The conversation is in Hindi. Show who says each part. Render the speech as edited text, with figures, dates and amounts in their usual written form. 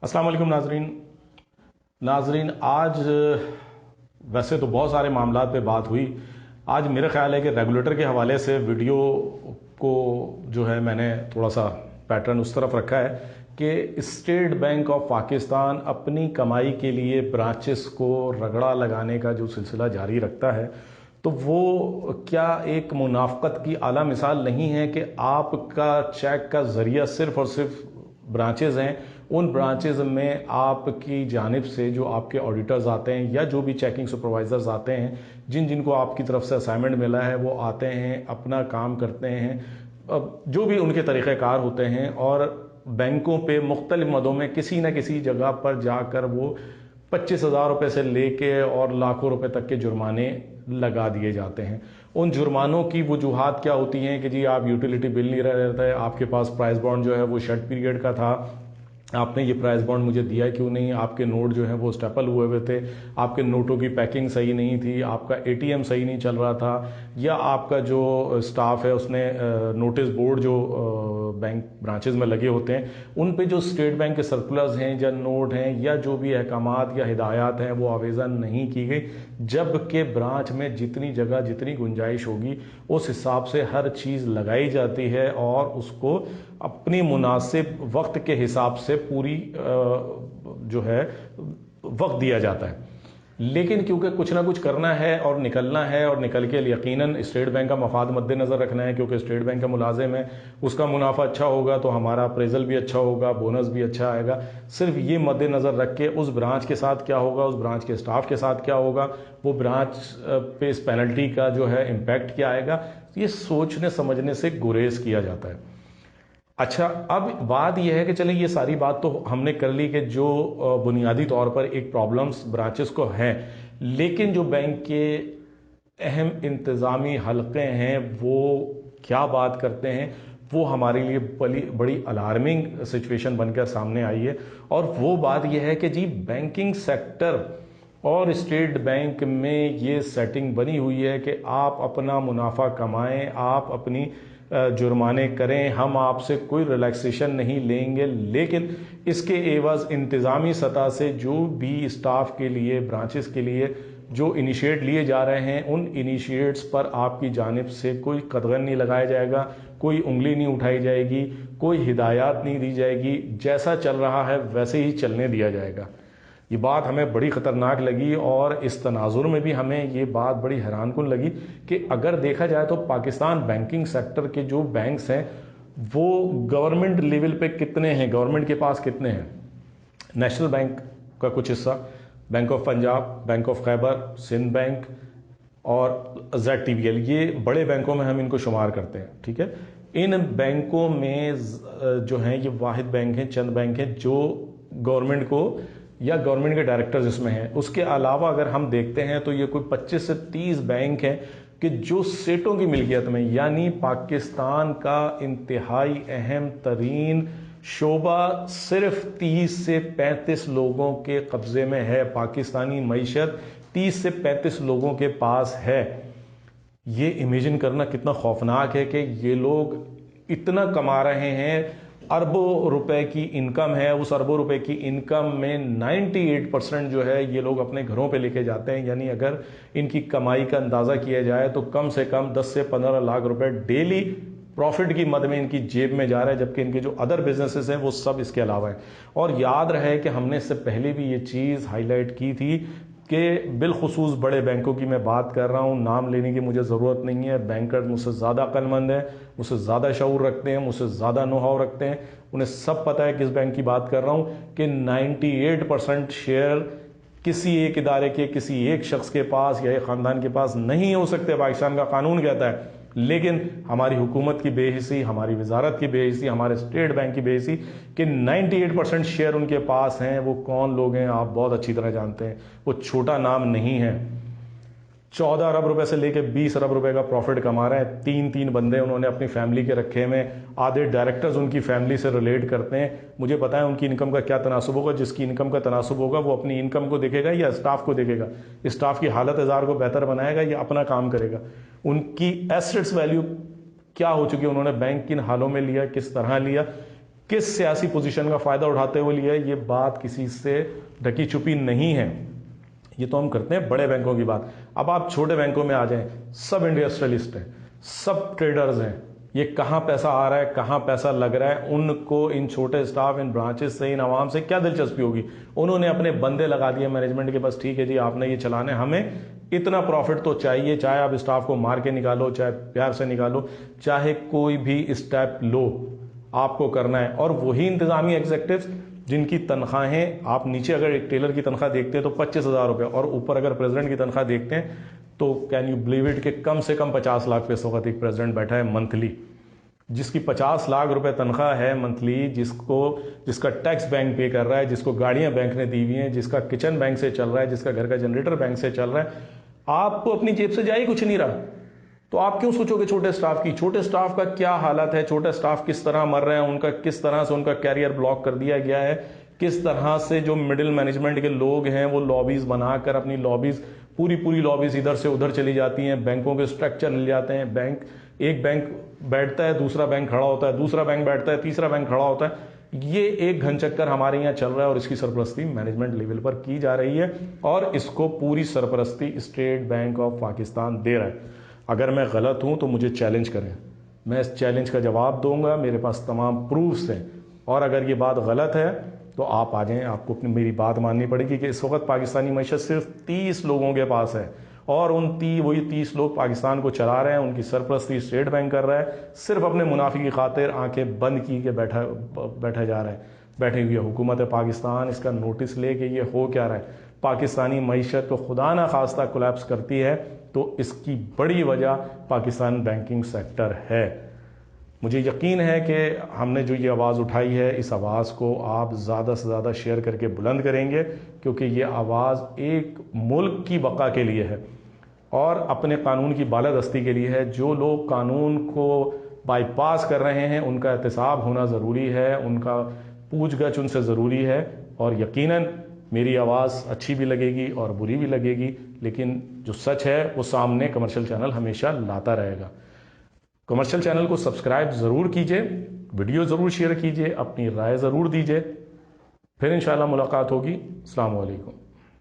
Speaker 1: अस्सलाम वालेकुम नाजरीन। आज वैसे तो बहुत सारे मामलात पे बात हुई। आज मेरा ख्याल है कि रेगुलेटर के हवाले से वीडियो को जो है मैंने थोड़ा सा पैटर्न उस तरफ रखा है कि स्टेट बैंक ऑफ पाकिस्तान अपनी कमाई के लिए ब्रांचेस को रगड़ा लगाने का जो सिलसिला जारी रखता है, तो वो क्या एक मुनाफ़क़त की आला मिसाल नहीं है कि आपका चेक का ज़रिया सिर्फ़ और सिर्फ ब्रांचेज़ हैं। उन ब्रांचेज़ में आपकी जानिब से जो आपके ऑडिटर्स आते हैं या जो भी चेकिंग सुपरवाइज़र्स आते हैं, जिनको आपकी तरफ से असाइनमेंट मिला है, वो आते हैं, अपना काम करते हैं, जो भी उनके तरीक़ेकार होते हैं, और बैंकों पे मुख्तलिफ मदों में किसी न किसी जगह पर जाकर वो 25,000 रुपये से लेके और लाखों रुपए तक के जुर्माने लगा दिए जाते हैं। उन जुर्मानों की वजूहात क्या होती हैं कि जी आप यूटिलिटी बिल नहीं रहता है, आपके पास प्राइस बॉन्ड जो है वो शर्ट पीरियड का था, आपने ये प्राइस बॉन्ड मुझे दिया क्यों नहीं, आपके नोट जो हैं वो स्टेपल हुए हुए थे, आपके नोटों की पैकिंग सही नहीं थी, आपका एटीएम सही नहीं चल रहा था, या आपका जो स्टाफ है उसने नोटिस बोर्ड जो बैंक ब्रांचेस में लगे होते हैं उन पे जो स्टेट बैंक के सर्कुलर्स हैं या नोट हैं या जो भी अहकामात या हिदायत हैं वो आवेज़ा नहीं की गई, जबकि ब्रांच में जितनी जगह जितनी गुंजाइश होगी उस हिसाब से हर चीज़ लगाई जाती है और उसको अपनी मुनासिब वक्त के हिसाब से पूरी जो है वक्त दिया जाता है। लेकिन क्योंकि कुछ ना कुछ करना है और निकलना है, और निकल के यकीनन स्टेट बैंक का मफाद मद्देनज़र रखना है, क्योंकि स्टेट बैंक का मुलाजिम है, उसका मुनाफा अच्छा होगा तो हमारा अप्रेजल भी अच्छा होगा, बोनस भी अच्छा आएगा। सिर्फ ये मद्देनज़र रख के उस ब्रांच के साथ क्या होगा, उस ब्रांच के स्टाफ के साथ क्या होगा, वो ब्रांच पे इस पेनल्टी का जो है इम्पैक्ट क्या आएगा, ये सोचने समझने से गुरेज किया जाता है। अच्छा, अब बात यह है कि चले ये सारी बात तो हमने कर ली कि जो बुनियादी तौर पर एक प्रॉब्लम्स ब्रांचेस को हैं, लेकिन जो बैंक के अहम इंतज़ामी हलक़े हैं वो क्या बात करते हैं, वो हमारे लिए बड़ी अलार्मिंग सिचुएशन बनकर सामने आई है। और वो बात यह है कि जी बैंकिंग सेक्टर और स्टेट बैंक में ये सेटिंग बनी हुई है कि आप अपना मुनाफा कमाएं, आप अपनी जुर्माने करें, हम आपसे कोई रिलैक्सेशन नहीं लेंगे, लेकिन इसके एवज इंतज़ामी सतह से जो भी स्टाफ के लिए, ब्रांचेस के लिए जो इनिशिएट लिए जा रहे हैं, उन इनिशिएट्स पर आपकी जानिब से कोई कदगन नहीं लगाया जाएगा, कोई उंगली नहीं उठाई जाएगी, कोई हिदायत नहीं दी जाएगी, जैसा चल रहा है वैसे ही चलने दिया जाएगा। ये बात हमें बड़ी ख़तरनाक लगी, और इस तनाजुर में भी हमें ये बात बड़ी हैरानकुन लगी कि अगर देखा जाए तो पाकिस्तान बैंकिंग सेक्टर के जो बैंक्स हैं वो गवर्नमेंट लेवल पे कितने हैं, गवर्नमेंट के पास कितने हैं। नेशनल बैंक का कुछ हिस्सा, bank of Punjab, bank of Khyber, Sindh bank और ZTBL, ये बड़े बैंकों में हम इनको शुमार करते हैं, ठीक है। इन बैंकों में जो हैं ये वाहिद बैंक हैं, चंद बैंक हैं जो गवर्नमेंट को या गवर्नमेंट के डायरेक्टर्स इसमें हैं। उसके अलावा अगर हम देखते हैं तो ये कोई 25 से 30 बैंक हैं कि जो सेठों की मिल्कियत में, यानी पाकिस्तान का इंतहाई अहम तरीन शोबा सिर्फ 30 से 35 लोगों के कब्जे में है। पाकिस्तानी मईशत 30 से 35 लोगों के पास है। ये इमेजिन करना कितना खौफनाक है कि ये लोग इतना कमा रहे हैं, अरबों रुपए की इनकम है, उस अरबों रुपए की इनकम में 98% जो है ये लोग अपने घरों पे लेके जाते हैं। यानी अगर इनकी कमाई का अंदाज़ा किया जाए तो कम से कम 10 से 15 लाख रुपए डेली प्रॉफिट की मद में इनकी जेब में जा रहा है, जबकि इनके जो अदर बिजनेसेस हैं वो सब इसके अलावा है। और याद रहे कि हमने इससे पहले भी ये चीज़ हाईलाइट की थी कि बिलखुसूस बड़े बैंकों की मैं बात कर रहा हूँ, नाम लेने की मुझे ज़रूरत नहीं है। बैंकर मुझसे ज़्यादा अक्लमंद हैं, मुझसे ज़्यादा शऊर रखते हैं, मुझसे ज़्यादा नो हाउ रखते हैं, उन्हें सब पता है किस बैंक की बात कर रहा हूँ कि 98% शेयर किसी एक इदारे के, किसी एक शख्स के पास या एक ख़ानदान के पास नहीं हो सकते। पाकिस्तान का कानून कहता है, लेकिन हमारी हुकूमत की बेहिसी, हमारी वजारत की बेहिसी, हमारे स्टेट बैंक की बेहिसी कि 98% शेयर उनके पास हैं। वो कौन लोग हैं आप बहुत अच्छी तरह जानते हैं, वो छोटा नाम नहीं है। 14 अरब रुपए से लेकर 20 अरब रुपए का प्रॉफिट कमा रहे हैं। 3-3 बंदे उन्होंने अपनी फैमिली के रखे में, आधे डायरेक्टर्स उनकी फैमिली से रिलेट करते हैं। मुझे पता है उनकी इनकम का क्या तनासुब होगा। जिसकी इनकम का तनासुब होगा वो अपनी इनकम को देखेगा या स्टाफ को देखेगा, स्टाफ की हालत हजार को बेहतर बनाएगा या अपना काम करेगा। उनकी एसेट्स वैल्यू क्या हो चुकी है, उन्होंने बैंक किन हालों में लिया, किस तरह लिया, किस सियासी पोजीशन का फायदा उठाते हुए लिया है, ये बात किसी से ढकी छुपी नहीं है। ये तो हम करते हैं बड़े बैंकों की बात। अब आप छोटे बैंकों में आ जाएं, सब इंडस्ट्रियलिस्ट हैं, सब ट्रेडर्स हैं। ये कहां पैसा आ रहा है, कहां पैसा लग रहा है, उनको इन छोटे स्टाफ, इन ब्रांचेस से, इन आवाम से क्या दिलचस्पी होगी। उन्होंने अपने बंदे लगा दिए मैनेजमेंट के पास, ठीक है जी आपने ये चलाना है, हमें इतना प्रॉफिट तो चाहिए, चाहे आप स्टाफ को मार के निकालो, चाहे प्यार से निकालो, चाहे कोई भी स्टेप लो, आपको करना है। और वही इंतजामी एग्जीक्यूटिव्स जिनकी तनख्वाहें, आप नीचे अगर एक टेलर की तनख्वाह देखते हैं तो 25,000 रुपये, और ऊपर अगर प्रेसिडेंट की तनख्वाह देखते हैं तो कैन यू बिलीव इट कि कम से कम 50 लाख पे इस वक्त एक प्रेसिडेंट बैठा है मंथली, जिसकी 50 लाख रुपए तनख्वाह है मंथली, जिसका टैक्स बैंक पे कर रहा है, जिसको गाड़ियां बैंक ने दी हुई हैं, जिसका किचन बैंक से चल रहा है, जिसका घर का जनरेटर बैंक से चल रहा है। आपको अपनी जेब से जा ही कुछ नहीं रहा, तो आप क्यों सोचोगे छोटे स्टाफ की? छोटे स्टाफ का क्या हालत है, छोटे स्टाफ किस तरह मर रहे हैं, उनका किस तरह से उनका कैरियर ब्लॉक कर दिया गया है, किस तरह से जो मिडिल मैनेजमेंट के लोग हैं वो लॉबीज बनाकर अपनी लॉबीज, पूरी लॉबीज इधर से उधर चली जाती हैं, बैंकों के स्ट्रक्चर मिल जाते हैं। एक बैंक बैठता है, दूसरा बैंक खड़ा होता है, दूसरा बैंक बैठता है, तीसरा बैंक खड़ा होता है। ये एक घन चक्कर हमारे यहाँ चल रहा है और इसकी सरपरस्ती मैनेजमेंट लेवल पर की जा रही है और इसको पूरी सरपरस्ती स्टेट बैंक ऑफ पाकिस्तान दे रहा है। अगर मैं गलत हूं तो मुझे चैलेंज करें, मैं इस चैलेंज का जवाब दूंगा, मेरे पास तमाम प्रूफ्स हैं। और अगर ये बात गलत है तो आप आ जाएं, आपको अपनी मेरी बात माननी पड़ेगी कि इस वक्त पाकिस्तानी मईशत सिर्फ 30 लोगों के पास है और वही 30 लोग पाकिस्तान को चला रहे हैं, उनकी सरपरस्ती स्टेट बैंक कर रहा है, सिर्फ अपने मुनाफे की खातिर आंखें बंद की के बैठा जा रहा है। बैठी हुई हुकूमत पाकिस्तान इसका नोटिस ले कि ये हो क्या रहा है। पाकिस्तानी मईशत को खुदा ना खास्ता कोलैप्स करती है तो इसकी बड़ी वजह पाकिस्तान बैंकिंग सेक्टर है। मुझे यकीन है कि हमने जो ये आवाज़ उठाई है, इस आवाज़ को आप ज़्यादा से ज़्यादा शेयर करके बुलंद करेंगे, क्योंकि ये आवाज़ एक मुल्क की बका के लिए है और अपने कानून की बालादस्ती के लिए है। जो लोग कानून को बाईपास कर रहे हैं उनका एहतसाब होना ज़रूरी है, उनका पूछगछ उनसे ज़रूरी है। और यकीनन मेरी आवाज़ अच्छी भी लगेगी और बुरी भी लगेगी, लेकिन जो सच है वो सामने कमर्शियल चैनल हमेशा लाता रहेगा। कमर्शियल चैनल को सब्सक्राइब ज़रूर कीजिए, वीडियो ज़रूर शेयर कीजिए, अपनी राय ज़रूर दीजिए। फिर इंशाल्लाह मुलाकात होगी। अस्सलाम वालेकुम।